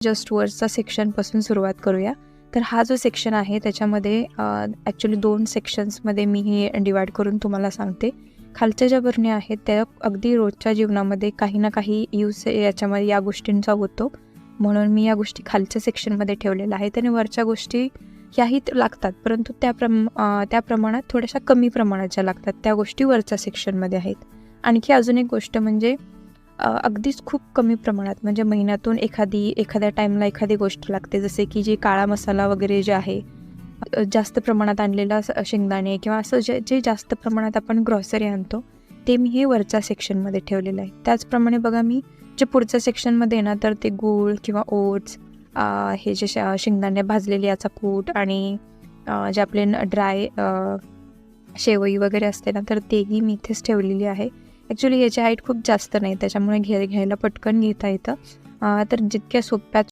Just वरचा सेक्शनपासून सुरुवात करूया. तर हा जो सेक्शन आहे त्याच्यामध्ये ॲक्च्युली 2 सेक्शन्समध्ये मी हे डिवाईड करून तुम्हाला सांगते. खालच्या ज्या बरण्या आहेत त्या अगदी रोजच्या जीवनामध्ये काही ना काही यूज याच्यामध्ये या गोष्टींचा होतो, म्हणून मी या गोष्टी खालच्या सेक्शनमध्ये ठेवलेल्या आहेत. आणि वरच्या गोष्टी ह्याही लागतात, परंतु त्या प्रमाणात थोड्याशा कमी प्रमाणात ज्या लागतात त्या गोष्टी वरच्या सेक्शनमध्ये आहेत. आणखी अजून एक गोष्ट म्हणजे अगदीच खूप कमी प्रमाणात, म्हणजे महिन्यातून एखाद्या टाईमला एखादी गोष्ट लागते, जसे की जे काळा मसाला वगैरे जे आहे, जास्त प्रमाणात आणलेला शेंगदाणे किंवा असं जे जास्त प्रमाणात आपण ग्रॉसरी आणतो ते मी हे वरच्या सेक्शनमध्ये ठेवलेलं आहे. त्याचप्रमाणे बघा, मी जे पुढच्या सेक्शनमध्ये आहे ना, तर ते गूळ किंवा ओट्स, हे जे शेंगदाणे भाजलेले याचा कूट आणि जे आपले ड्राय शेवई वगैरे असते ना, तर तेही मी इथेच ठेवलेली आहे. ॲक्च्युली याची हाईट खूप जास्त नाही, त्याच्यामुळे घ्यायला पटकन घेता येतं. तर जितक्या सोप्या